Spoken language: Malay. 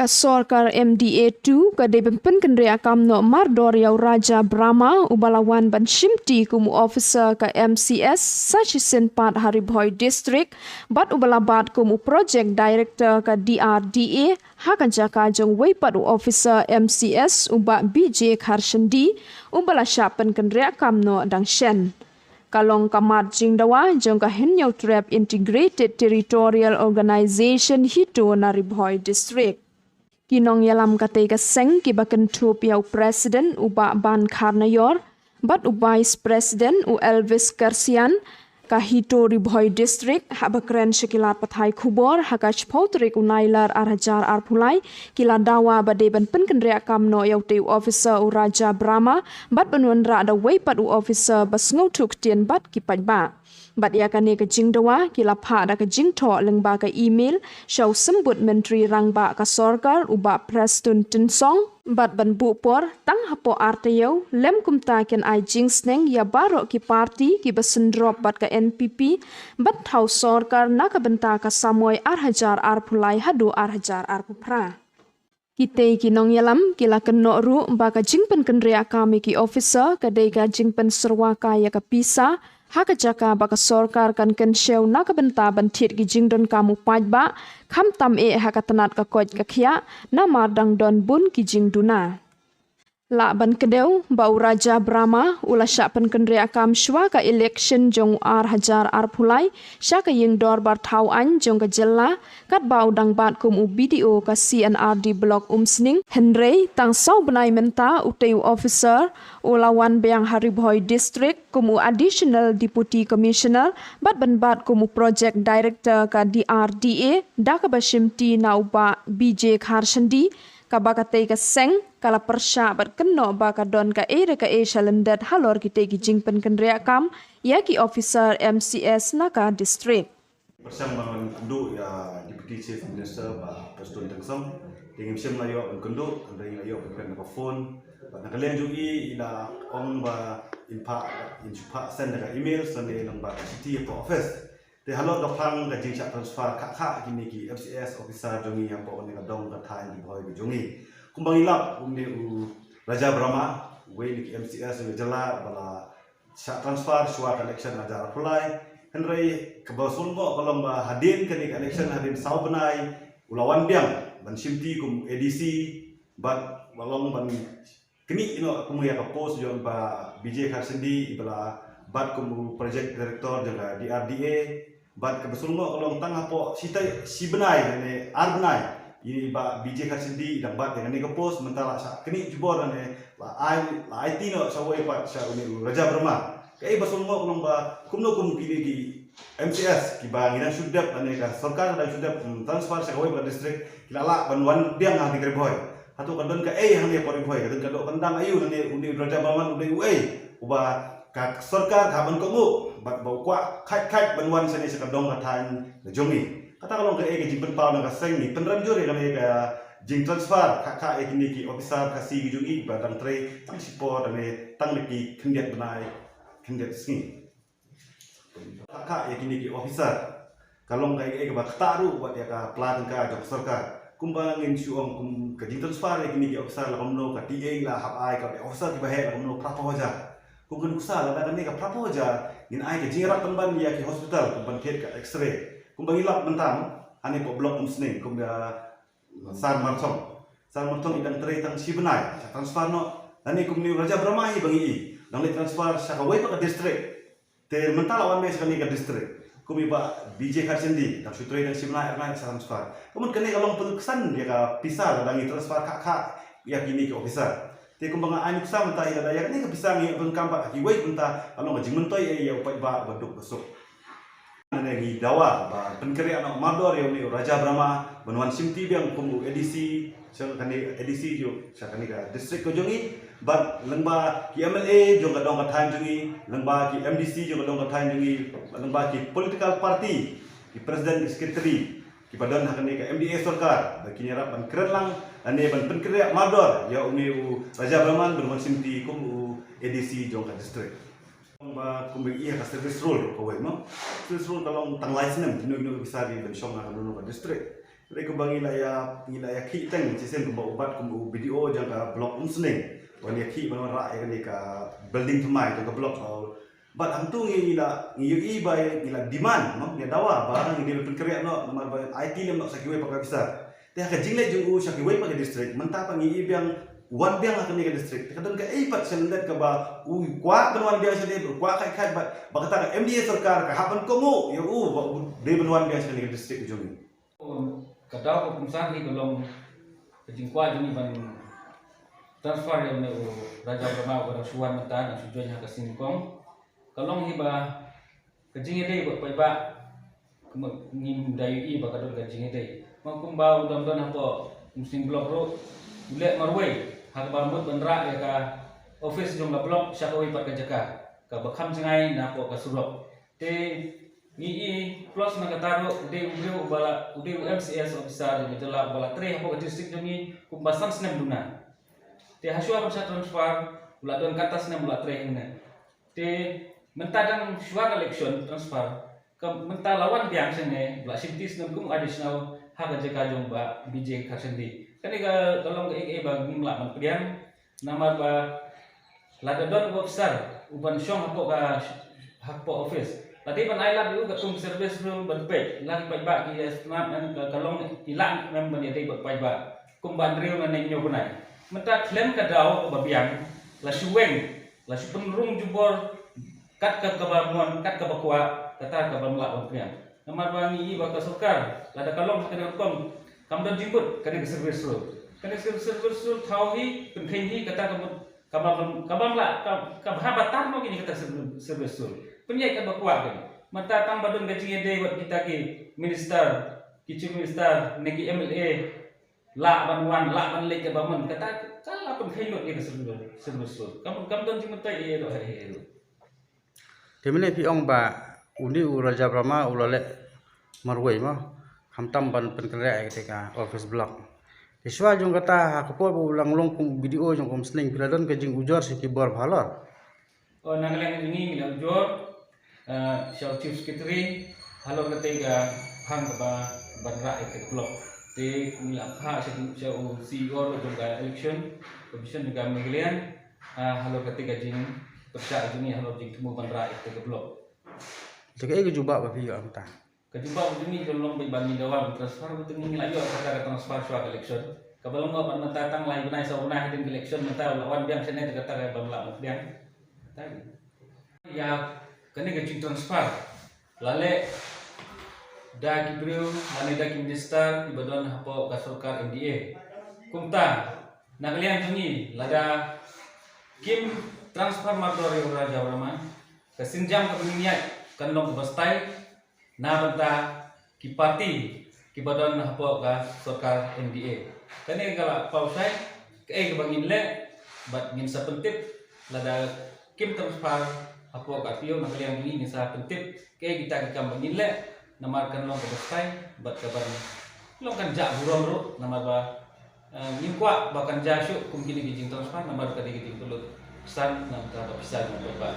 ka sorkar MDA2 ka debempen kendria kamno mardor yau Raja Brahma ubalawan ban shimti kumu officer ka MCS Sachisen Pat Haribhoi District bat ubalabat kumu project director ka DRDA hakan jaka jong weipat officer MCS uba BJ Kharshandi ubala syapen kendria kamno dang shen. Kalong kamat jing dawa jong ka Henyau Trap Integrated Territorial Organization hito na Ribhoi District. Kinong yalam katay ka seng kibakan tup yaw President uba Ban Karnayor, bat u Vice President u Elvis Garcian, ka hito Ribhoi District habakren syakilat patay kubor hakach potrik unailar arhajar arpulai kila dawa badeban penkendria kamno yaw te officer u Raja Brahma bat benunra ada weipat u officer bas ngutuk tien bat kipaj ba. Bat ia kane ke jing dawa kila pa da ke jing to lengba ke email syau sembut menteri rangba ka sorkar uba Preston Tensong bat ban bu por tang hapo artayau lem kumta ken ai jing sneng ya baro ki parti ki basendrop bat ka NPP bat thau sorkar na ka benta ka samoy arhajar arpulai hadu arhajar arpupra. Kita kinong yalam kila keno ru baka jingpen kendria kami ki officer kadai ka jingpen serwaka ya ka pisa haka jaka baka sorkar kan syau na ka benta bantit ki jingdon kamu pajba kam tam haka tenat ka koj ka khia na mardang don bun ki jingduna. La ban kedeu bau Raja Brahma ula syapen kendria kam shwa ka election jong hajar arpulai syaka yeng dor bar thau an jong ka jella kat bau dang bat kum u BDO ka CNRD block umsning Henry tang sau benai menta uteu officer ulawan beang Haribhoi District kum u additional deputy commissioner bat ban bat kum u project director ka DRDA da ka bashimti na uba BJ Kharshandi kabakatay ka seng kala persya bat keno baka don ka shalendet halor kita gijing penkendria kam ya ki officer MCS naka district. Persang bangun kendu ya Deputy Chief Minister ba Preston Tensong dengan sim layo kendu andai layo pen ka phone ba nakalen jugi ila ong ba inpa send ka email sende nang ba city office te halor ka phang ka jing transfer kha kini ki MCS officer jongi yang po ni ka dong ka thai ni boy jongi kumbang ilap umne u Raja Brahma we ni ki MCS jela bala transfer shwa connection ajar apply henry kebasul mo kolom ba hadin kani connection hadin sau benai ulawan biang ban simti kum ADC bat balong ban kini kum ya ka post jon ba BJ Kharshandi bala bat kum project director jaga DRDA bat kebasul mo kolong tang hapo si benai ne ar benai ini ba BJ Kharshandi dan bat dengan ni ka post mentala sa kini jubor ne la IT no sa way pat sa uni Raja Brahma kai basul mo kolong ba kumno kum kini ki MCS ki banginan sudap ane ka sarkar dan sudap transfer sa way ba district kilala banwan diang ha di Ribhoi hatu kadon ka hang ne por Ribhoi kadon kadok kendang ayu ne uni Raja Brahma uni uba ka sarkar ka ban ko mu bat bau kwa khat banwan sa ni sa kadong kathan na jongi kata kalau ke jimpen pau na ka seng ni penram jore ka jing transfer kaka kini ki officer kasi jungi badang tre tang sipor ane tang leki kendiat benai kendiat sini kaka kini ki officer kalau ke ba taru buat ya ka plan ka job sarkar kumbangin suong kum ke jing transfer kini ki officer la komno ka TA la hab ai ka officer ki bahe la komno prapo hoja kugun kusala la kan ni ka prapo hoja ngin ai ke jing rat ban ya ki hospital kumban ke ka x-ray kumbang ilap mentang ane po blok umsning kumbang San Martong idang tray tang si benai transfer no ane kumni Raja Brahma hi bangi dang le transfer sa kawai pa ka district te mentala wan mes kani ka district kumi ba BJ Kharshandi dang sutray dang si benai arnai transfer kumun kani kalong peluksan dia ka pisah dang transfer kak ya kini ke officer te kumbang ane kusa menta ila dayak ni ka pisang ni bang kampak ki wai menta kalong jing mentoy ya upai ba baduk besok nagi dawa ba penkeri anak mador ya ni Raja Brahma banwan simti biang kumu ADC sang kani ADC jo sa kani ka district ko jongi bat lengba ki MLA jo ka dong ka than jongi lengba ki MDC jo ka dong ka than jongi lengba ki political party ki president secretary ki badan kani ka MDA sarkar ba kini rap ban keren lang ane ban penkeri mador ya uni Raja Brahma banwan simti kumu ADC jo ka district ba kumbi iya ka service role ko wai mo service role kalau tang license dino bisa di bensyong na kanu ka district Mereka bagi ilaya ki teng cisen kumba ubat kumba video jangka blok unsne. Wani ki mana rak ya ni ka building thumai jangka blok au. But hantu ngi bai ila demand no ni dawa barang ni pen kerja no nama IT lem no sakiwe pakai bisa. Teh ka jingle jung sakiwe pakai distrik mentah pangi biang wan biang akan ni distrik. Kadang ka pat sendet ka ba kwa benwan biang sene kwa kai ba kata MDA sarkar ka hapan komo ya de benwan biang sene distrik jung. Kadau keputusan ni belum kejingkuan ini ban transfer yang Raja Brahma pada suan mentah dan sujuannya ke Singkong kalau hiba kejing ini buat paiba ngim dayu i bakadul kejing ini mau kumbau dan apa musim blok ro ulek marway hak bambut benra ya ka office jumlah blok syakawi pat kejaka ka bakam cengai na apa ka surok te ni plus na kataro ude MCS officer de jela bala tre hapo distrik jami kumbasan snem duna te hasua bisa transfer ula don katas nem ula tre hina te mentadang suara election transfer ke menta lawan biang sene ula simtis nem kum additional haga jeka jomba BJ kasendi kani ga tolong ke ba ngimla man pian nama ba lada don officer uban syong hapo ka hapo office tadi ban ailat dulu ketum service room berpek lang paiba ki snap dan kalong ilang member ya dei paiba kum bandril na nenyo kunai menta claim ka daw ka babiang la suweng la supenrung jubor kat ka kabamuan kat ka bakwa kata ka bamla pempian namar bangi ba ka sokar la da kalong ka kom kam dan jingkut ka service room tauhi penkhini kata kabamla ka habatan mo gini kata service room penyai kan bakwa kan mata tang badun gaji ede buat kita ki minister chief minister negi MLA la ban lek ke baman kata kala pun khainot ni seru kamu don cimentai e do he temene pi ong ba uni Raja Brahma ulale marwai ma hamtam ban penkere ketika office block iswa jong kata hakopo ulang long video jong kom sling piladon ke jing ujor si kibor bhalor nangaleng ini ngila ujor Syau Chief Secretary halor ketiga hang ba bandra ek blok te ngila ha syau CEO juga election commission juga menggilian halor ketiga jing percaya jini halor jing temu bandra ek blok jeke ke juba ba video amta kejumpa jini tolong bagi dawan transfer betul ngila yo kata transfer syau election kabalong ba mentatang lain benai sauna hadin election menta lawan biang sene kata bamla biang tadi ya kene ke transfer lale da kibriu lale da minister ibadon hapo kasurkar MDA kumta naklian jungi lada kim transfer madori Raja Brahma ke sinjam ke minyak kanong bastai na banta ki parti ki badon hapo kasurkar MDA kene gala pausai ke bangin le bat ngin sapentip lada kim transfer apa kat pio nak liang ini sa pentip ke kita kambang le namarkan long ke bestai bat kabar long kan jak burom ro namar ba ngimkwa bakan jasuk kum kini gijing transfer namar ka digiti pulut san nam ka bisa ba